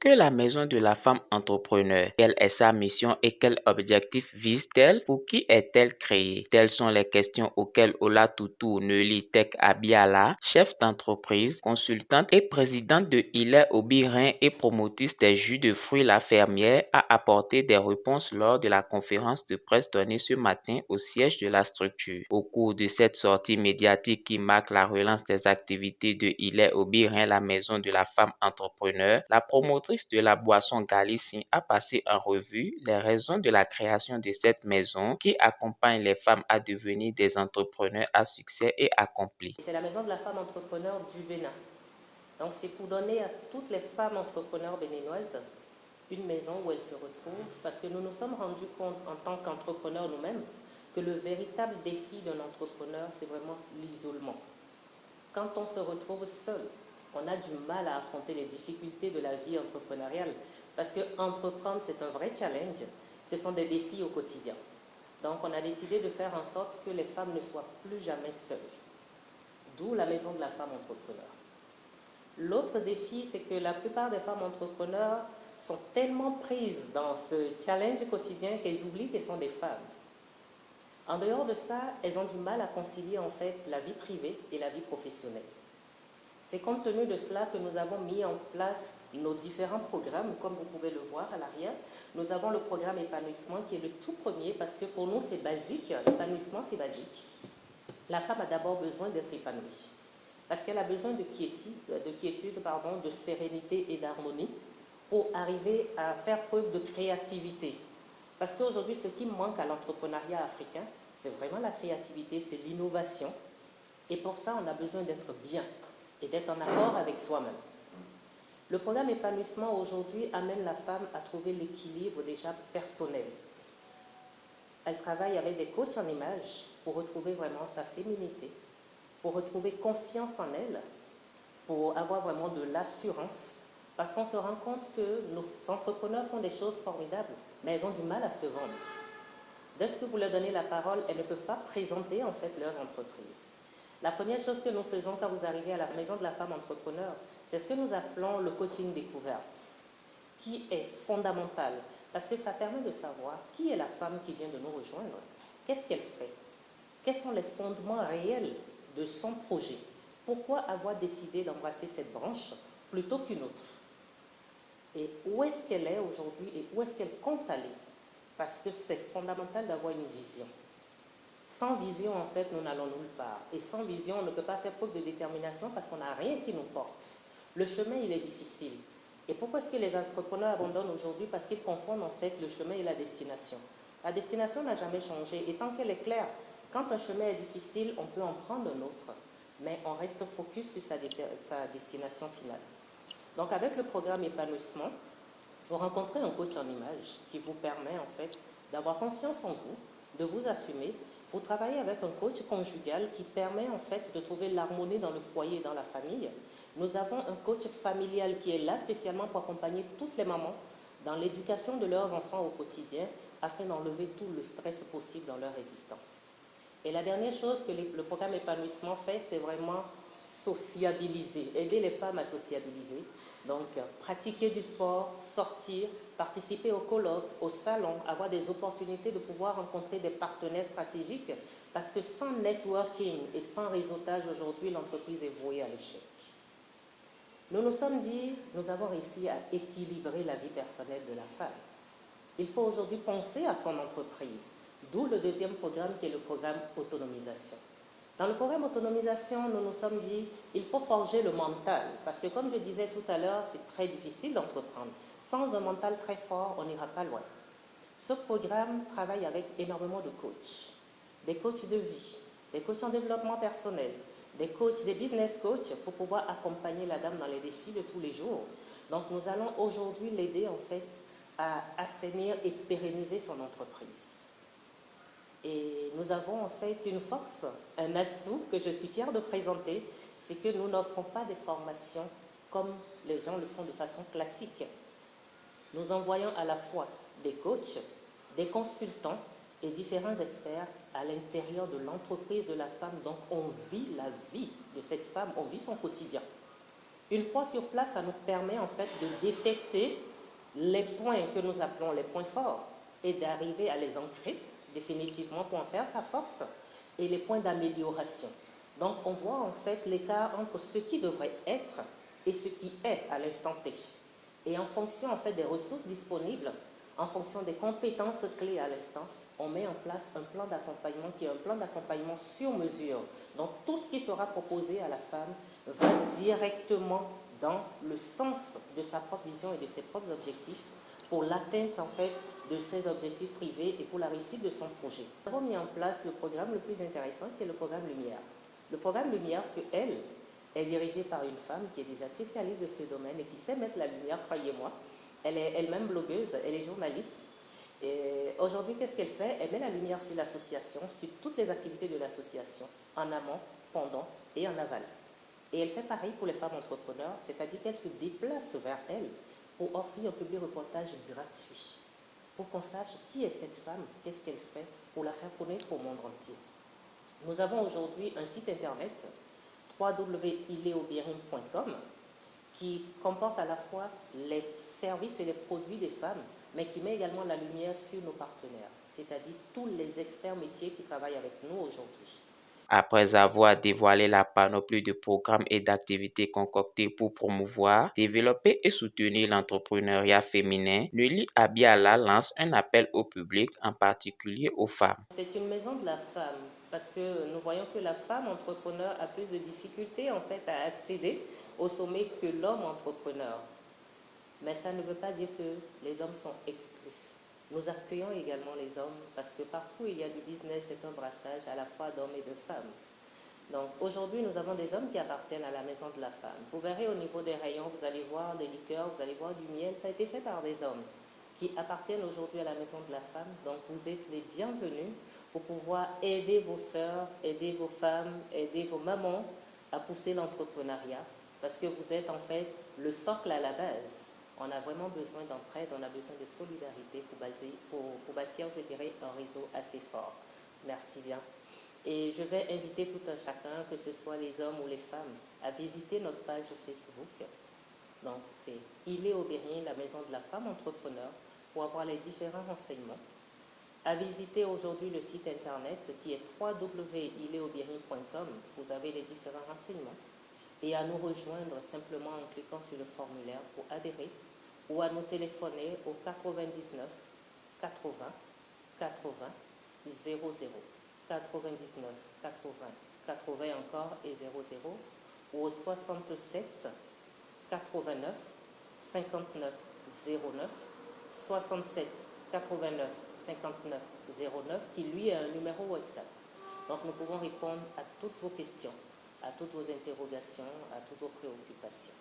que la maison de la femme entrepreneur? Quelle est sa mission et quel objectif vise-t-elle? Pour qui est-elle créée? Telles sont les questions auxquelles Ola Tutu Neuly Tech Abiala, chef d'entreprise, consultante et présidente de Ile Obirin et promotrice des jus de fruits La Fermière, a apporté des réponses lors de la conférence de presse donnée ce matin au siège de la structure. Au cours de cette sortie médiatique qui marque la relance des activités de Ile Obirin, la maison de la femme entrepreneur, la promotrice de la boisson Galicin a passé en revue les raisons de la création de cette maison qui accompagne les femmes à devenir des entrepreneurs à succès et accomplis. C'est la maison de la femme entrepreneur du Bénin. Donc c'est pour donner à toutes les femmes entrepreneurs béninoises une maison où elles se retrouvent, parce que nous nous sommes rendus compte en tant qu'entrepreneurs nous-mêmes que le véritable défi d'un entrepreneur, c'est vraiment l'isolement. Quand on se retrouve seul, on a du mal à affronter les difficultés de la vie entrepreneuriale, parce que entreprendre, c'est un vrai challenge, ce sont des défis au quotidien. Donc on a décidé de faire en sorte que les femmes ne soient plus jamais seules, d'où la maison de la femme entrepreneur. L'autre défi, c'est que la plupart des femmes entrepreneurs sont tellement prises dans ce challenge quotidien qu'elles oublient qu'elles sont des femmes. En dehors de ça, elles ont du mal à concilier en fait la vie privée et la vie professionnelle. C'est compte tenu de cela que nous avons mis en place nos différents programmes, comme vous pouvez le voir à l'arrière. Nous avons le programme épanouissement qui est le tout premier parce que pour nous c'est basique, l'épanouissement c'est basique. La femme a d'abord besoin d'être épanouie parce qu'elle a besoin de quiétude, de sérénité et d'harmonie pour arriver à faire preuve de créativité. Parce qu'aujourd'hui, ce qui manque à l'entrepreneuriat africain, c'est vraiment la créativité, c'est l'innovation. Et pour ça, on a besoin d'être bien et d'être en accord avec soi-même. Le programme épanouissement aujourd'hui amène la femme à trouver l'équilibre déjà personnel. Elle travaille avec des coachs en images pour retrouver vraiment sa féminité, pour retrouver confiance en elle, pour avoir vraiment de l'assurance. Parce qu'on se rend compte que nos entrepreneurs font des choses formidables, mais elles ont du mal à se vendre. Dès que vous leur donnez la parole, elles ne peuvent pas présenter en fait leurs entreprises. La première chose que nous faisons quand vous arrivez à la maison de la femme entrepreneur, c'est ce que nous appelons le coaching découverte, qui est fondamental, parce que ça permet de savoir qui est la femme qui vient de nous rejoindre, qu'est-ce qu'elle fait, quels sont les fondements réels de son projet, pourquoi avoir décidé d'embrasser cette branche plutôt qu'une autre, et où est-ce qu'elle est aujourd'hui et où est-ce qu'elle compte aller, parce que c'est fondamental d'avoir une vision. Sans vision, en fait, nous n'allons nulle part. Et sans vision, on ne peut pas faire preuve de détermination parce qu'on n'a rien qui nous porte. Le chemin, il est difficile. Et pourquoi est-ce que les entrepreneurs abandonnent aujourd'hui? Parce qu'ils confondent, en fait, le chemin et la destination. La destination n'a jamais changé. Et tant qu'elle est claire, quand un chemin est difficile, on peut en prendre un autre. Mais on reste focus sur sa destination finale. Donc, avec le programme épanouissement, vous rencontrez un coach en image qui vous permet, en fait, d'avoir confiance en vous, de vous assumer. Vous travaillez avec un coach conjugal qui permet en fait de trouver l'harmonie dans le foyer et dans la famille. Nous avons un coach familial qui est là spécialement pour accompagner toutes les mamans dans l'éducation de leurs enfants au quotidien afin d'enlever tout le stress possible dans leur existence. Et la dernière chose que le programme épanouissement fait, c'est vraiment sociabiliser, aider les femmes à sociabiliser. Donc, pratiquer du sport, sortir, participer aux colloques, aux salons, avoir des opportunités de pouvoir rencontrer des partenaires stratégiques, parce que sans networking et sans réseautage aujourd'hui, l'entreprise est vouée à l'échec. Nous nous sommes dit, nous avons réussi à équilibrer la vie personnelle de la femme. Il faut aujourd'hui penser à son entreprise, d'où le deuxième programme qui est le programme autonomisation. Dans le programme autonomisation, nous nous sommes dit il faut forger le mental, parce que comme je disais tout à l'heure, c'est très difficile d'entreprendre. Sans un mental très fort, on n'ira pas loin. Ce programme travaille avec énormément de coachs, des coachs de vie, des coachs en développement personnel, des coachs, des business coachs pour pouvoir accompagner la dame dans les défis de tous les jours. Donc nous allons aujourd'hui l'aider en fait à assainir et pérenniser son entreprise. Et nous avons en fait une force, un atout que je suis fière de présenter, c'est que nous n'offrons pas des formations comme les gens le font de façon classique. Nous envoyons à la fois des coachs, des consultants et différents experts à l'intérieur de l'entreprise de la femme. Donc on vit la vie de cette femme, on vit son quotidien. Une fois sur place, ça nous permet en fait de détecter les points que nous appelons les points forts et d'arriver à les ancrer définitivement pour en faire sa force et les points d'amélioration. Donc on voit en fait l'écart entre ce qui devrait être et ce qui est à l'instant T. Et en fonction en fait des ressources disponibles, en fonction des compétences clés à l'instant, on met en place un plan d'accompagnement qui est un plan d'accompagnement sur mesure. Donc tout ce qui sera proposé à la femme va directement dans le sens de sa propre vision et de ses propres objectifs pour l'atteinte en fait de ses objectifs privés et pour la réussite de son projet. Nous avons mis en place le programme le plus intéressant qui est le programme Lumière. Le programme Lumière sur elle est dirigé par une femme qui est déjà spécialiste de ce domaine et qui sait mettre la lumière, croyez-moi. Elle est elle-même blogueuse, elle est journaliste. Et aujourd'hui, qu'est-ce qu'elle fait? Elle met la lumière sur l'association, sur toutes les activités de l'association, en amont, pendant et en aval. Et elle fait pareil pour les femmes entrepreneurs, c'est-à-dire qu'elle se déplace vers elles pour offrir un public reportage gratuit, pour qu'on sache qui est cette femme, qu'est-ce qu'elle fait, pour la faire connaître au monde entier. Nous avons aujourd'hui un site internet www.ileobirim.com qui comporte à la fois les services et les produits des femmes, mais qui met également la lumière sur nos partenaires, c'est-à-dire tous les experts métiers qui travaillent avec nous aujourd'hui. Après avoir dévoilé la panoplie de programmes et d'activités concoctés pour promouvoir, développer et soutenir l'entrepreneuriat féminin, Nelly Abiala lance un appel au public, en particulier aux femmes. C'est une maison de la femme parce que nous voyons que la femme entrepreneur a plus de difficultés en fait à accéder au sommet que l'homme entrepreneur. Mais ça ne veut pas dire que les hommes sont exclus. Nous accueillons également les hommes parce que partout où il y a du business, c'est un brassage à la fois d'hommes et de femmes. Donc aujourd'hui, nous avons des hommes qui appartiennent à la maison de la femme. Vous verrez au niveau des rayons, vous allez voir des liqueurs, vous allez voir du miel, ça a été fait par des hommes qui appartiennent aujourd'hui à la maison de la femme. Donc vous êtes les bienvenus pour pouvoir aider vos sœurs, aider vos femmes, aider vos mamans à pousser l'entrepreneuriat parce que vous êtes en fait le socle à la base. On a vraiment besoin d'entraide, on a besoin de solidarité pour bâtir, je dirais, un réseau assez fort. Merci bien. Et je vais inviter tout un chacun, que ce soit les hommes ou les femmes, à visiter notre page Facebook. Donc, c'est Iléobirim, la maison de la femme entrepreneur, pour avoir les différents renseignements. À visiter aujourd'hui le site internet qui est www.ileobirim.com. Vous avez les différents renseignements. Et à nous rejoindre simplement en cliquant sur le formulaire pour adhérer ou à nous téléphoner au 99 80 80 00. 99 80 80 encore et 00 ou au 67 89 59 09 67 89 59 09 qui lui est un numéro WhatsApp. Donc nous pouvons répondre à toutes vos questions, à toutes vos interrogations, à toutes vos préoccupations.